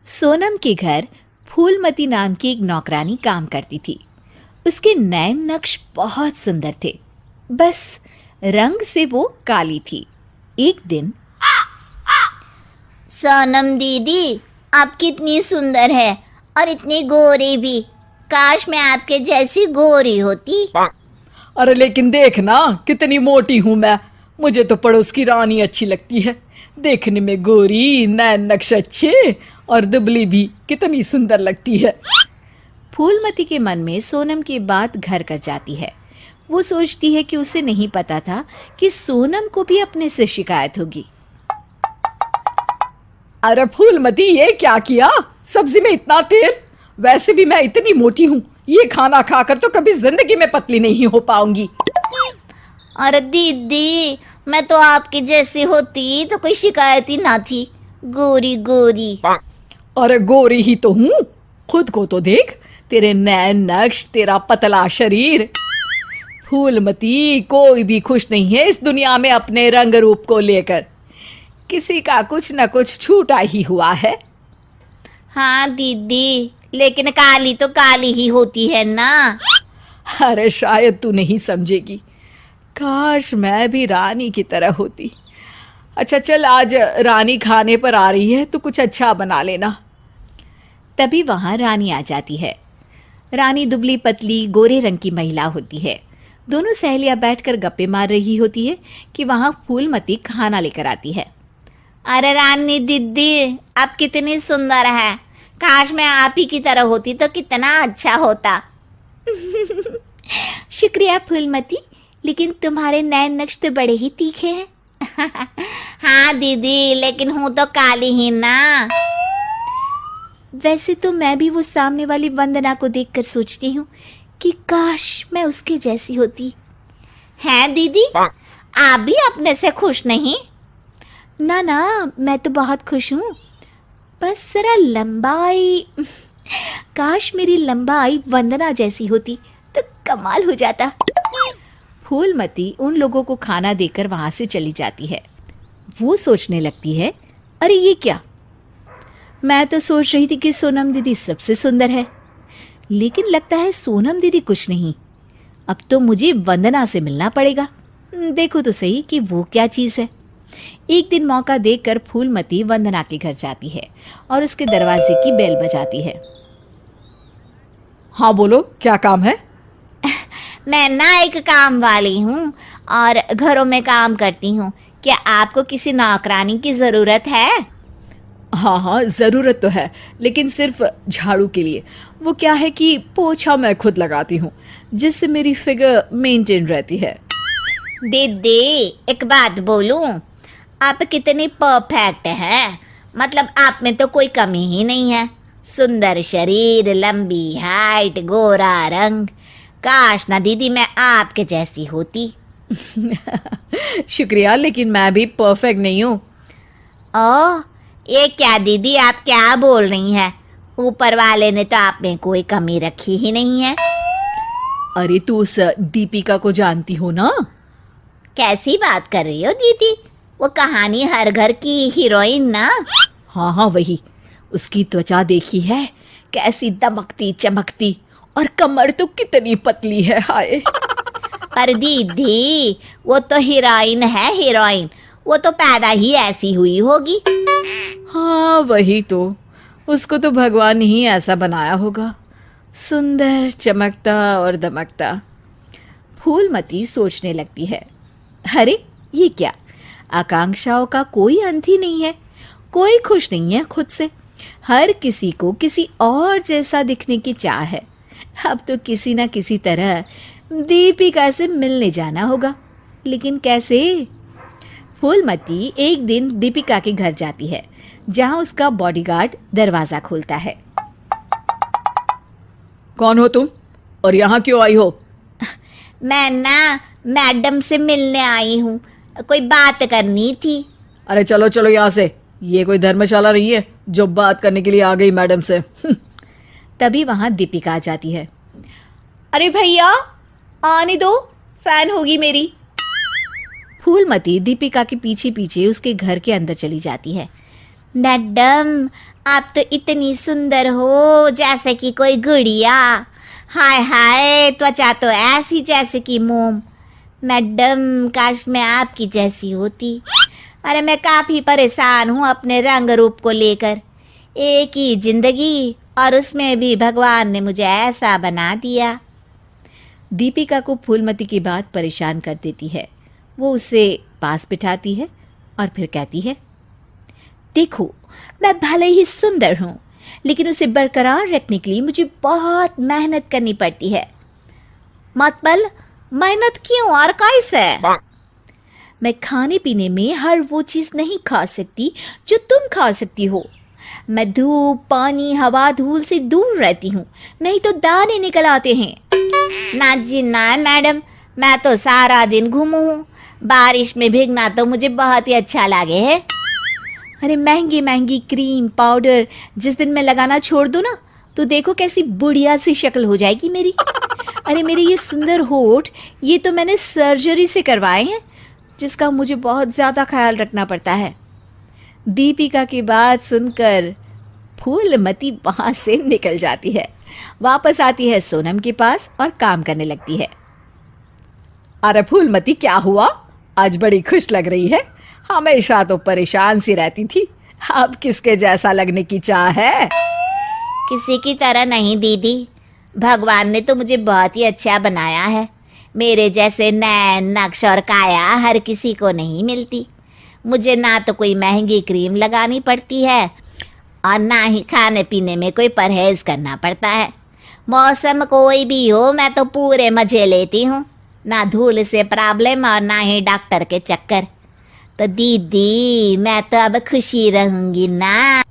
सोनम के घर फूलमती नाम की एक नौकरानी काम करती थी। उसके नैन नक्श बहुत सुंदर थे, बस रंग से वो काली थी। एक दिन, सोनम दीदी, आप कितनी सुंदर है और इतनी गोरी भी। काश मैं आपके जैसी गोरी होती। अरे लेकिन देख ना, कितनी मोटी हूं मैं। मुझे तो पड़ोस की रानी अच्छी लगती है। देखने में गोरी, नैन नक्श अच्छे और दुबली भी कितनी सुंदर लगती है। फूलमती के मन में सोनम की बात घर कर जाती है। वो सोचती है कि उसे नहीं पता था कि सोनम को भी अपने से शिकायत होगी। अरे फूलमती, ये क्या किया? सब्जी में इतना तेल। वैसे भी मैं इतनी मोटी हूँ, ये खाना खाकर तो कभी जिंदगी में पतली नहीं हो पाऊंगी। अरे दीदी, मैं तो आपकी जैसी होती तो कोई शिकायत ही ना थी। गोरी गोरी। अरे गोरी ही तो हूँ, खुद को तो देख। तेरे नैन नक्श, तेरा पतला शरीर। फूलमती, कोई भी खुश नहीं है इस दुनिया में अपने रंग रूप को लेकर। किसी का कुछ न कुछ छूटा ही हुआ है। हाँ दीदी, लेकिन काली तो काली ही होती है ना। अरे शायद तू नहीं समझेगी। काश मैं भी रानी की तरह होती। अच्छा चल, आज रानी खाने पर आ रही है तो कुछ अच्छा बना लेना। तभी वहां रानी आ जाती है। रानी दुबली पतली गोरे रंग की महिला होती है। दोनों सहेलियां बैठकर गप्पे मार रही होती है कि वहां फूलमती खाना लेकर आती है। अरे रानी दीदी, आप कितनी सुंदर है। काश मैं आप ही की तरह होती तो कितना अच्छा होता। शुक्रिया फूलमती, लेकिन तुम्हारे नैन नक्श तो बड़े ही तीखे हैं। हाँ दीदी, लेकिन हूँ तो काली ही ना। वैसे तो मैं भी वो सामने वाली वंदना को देखकर सोचती हूँ कि काश मैं उसके जैसी होती। हैं दीदी, आप भी अपने से खुश नहीं? ना ना, मैं तो बहुत खुश हूँ। बस जरा लंबाई, काश मेरी लंबाई वंदना जैसी होती तो कमाल हो जाता। फूलमती उन लोगों को खाना देकर वहां से चली जाती है। वो सोचने लगती है, अरे ये क्या, मैं तो सोच रही थी कि सोनम दीदी सबसे सुंदर है, लेकिन लगता है सोनम दीदी कुछ नहीं। अब तो मुझे वंदना से मिलना पड़ेगा। देखो तो सही कि वो क्या चीज़ है। एक दिन मौका देखकर फूलमती वंदना के घर जाती है और उसके दरवाजे की बेल बजाती है। हाँ बोलो, क्या काम है? मैं ना एक काम वाली हूँ और घरों में काम करती हूँ। क्या आपको किसी नौकरानी की ज़रूरत है? हाँ हाँ, ज़रूरत तो है, लेकिन सिर्फ झाड़ू के लिए। वो क्या है कि पोछा मैं खुद लगाती हूँ, जिससे मेरी फिगर मेंटेन रहती है। दीदी, एक बात बोलूं, आप कितनी परफेक्ट हैं। मतलब आप में तो कोई कमी ही नहीं है। सुंदर शरीर, लंबी हाइट, गोरा रंग। काश ना दीदी मैं आपके जैसी होती। शुक्रिया, लेकिन मैं भी परफेक्ट नहीं हूँ। ओह, ये क्या दीदी, आप क्या बोल रही हैं? ऊपर वाले ने तो आप में कोई कमी रखी ही नहीं है। अरे तू उस दीपिका को जानती हो ना? कैसी बात कर रही हो दीदी? वो कहानी हर घर की हीरोइन ना? हाँ हाँ वही। उसकी त्वचा देखी है, कैसी दमकती चमकती, और कमर तो कितनी पतली है, हाय। पर दीदी, वो तो हीरोइन है, हीरोइन। वो तो पैदा ही ऐसी हुई होगी। हाँ वही तो, उसको तो भगवान ही ऐसा बनाया होगा, सुंदर, चमकता और दमकता। फूलमती सोचने लगती है, अरे ये क्या, आकांक्षाओं का कोई अंत ही नहीं है। कोई खुश नहीं है खुद से। हर किसी को किसी और जैसा दिखने की चाह है। अब तो किसी ना किसी तरह दीपिका से मिलने जाना होगा, लेकिन कैसे? फूलमती एक दिन दीपिका के घर जाती है, जहां उसका बॉडीगार्ड दरवाजा खोलता है। कौन हो तुम और यहाँ क्यों आई हो? मैं ना मैडम से मिलने आई हूँ, कोई बात करनी थी। अरे चलो चलो यहाँ से, ये कोई धर्मशाला नहीं है जो बात करने के लिए आ गई मैडम से। तभी वहां दीपिका आ जाती है। अरे भैया आने दो, फैन होगी मेरी। फूलमती दीपिका के पीछे पीछे उसके घर के अंदर चली जाती है। मैडम, आप तो इतनी सुंदर हो जैसे कि कोई गुड़िया। हाय हाय, त्वचा तो ऐसी जैसे कि मोम। मैडम, काश मैं आपकी जैसी होती। अरे मैं काफ़ी परेशान हूँ अपने रंग रूप को लेकर। एक ही जिंदगी और उसमें भी भगवान ने मुझे ऐसा बना दिया। दीपिका को फूलमती की बात परेशान कर देती है। वो उसे पास बिठाती है और फिर कहती है, देखो, मैं भले ही सुंदर हूँ, लेकिन उसे बरकरार रखने के लिए मुझे बहुत मेहनत करनी पड़ती है। मतलब मेहनत क्यों और कैसे? मैं खाने पीने में हर वो चीज़ नहीं खा सकती जो तुम खा सकती हो। मैं धूप, पानी, हवा, धूल से दूर रहती हूँ, नहीं तो दाने निकल आते हैं। ना जी ना मैडम, मैं तो सारा दिन घूमू हूँ। बारिश में भीगना तो मुझे बहुत ही अच्छा लगे है। अरे महंगी महंगी क्रीम, पाउडर जिस दिन मैं लगाना छोड़ दूँ ना, तो देखो कैसी बुढ़िया सी शक्ल हो जाएगी मेरी। अरे मेरे ये सुंदर होठ, ये तो मैंने सर्जरी से करवाए हैं, जिसका मुझे बहुत ज़्यादा ख्याल रखना पड़ता है। दीपिका की बात सुनकर फूलमती वहाँ से निकल जाती है। वापस आती है सोनम के पास और काम करने लगती है। अरे फूलमती, क्या हुआ? आज बड़ी खुश लग रही है। हमेशा तो परेशान सी रहती थी, अब किसके जैसा लगने की चाह है? किसी की तरह नहीं दीदी, भगवान ने तो मुझे बहुत ही अच्छा बनाया है। मेरे जैसे नैन, नक्श और काया हर किसी को नहीं मिलती। मुझे ना तो कोई महंगी क्रीम लगानी पड़ती है और ना ही खाने पीने में कोई परहेज करना पड़ता है। मौसम कोई भी हो, मैं तो पूरे मज़े लेती हूँ। ना धूल से प्रॉब्लम और ना ही डॉक्टर के चक्कर। तो दीदी, मैं तो अब खुशी रहूँगी ना।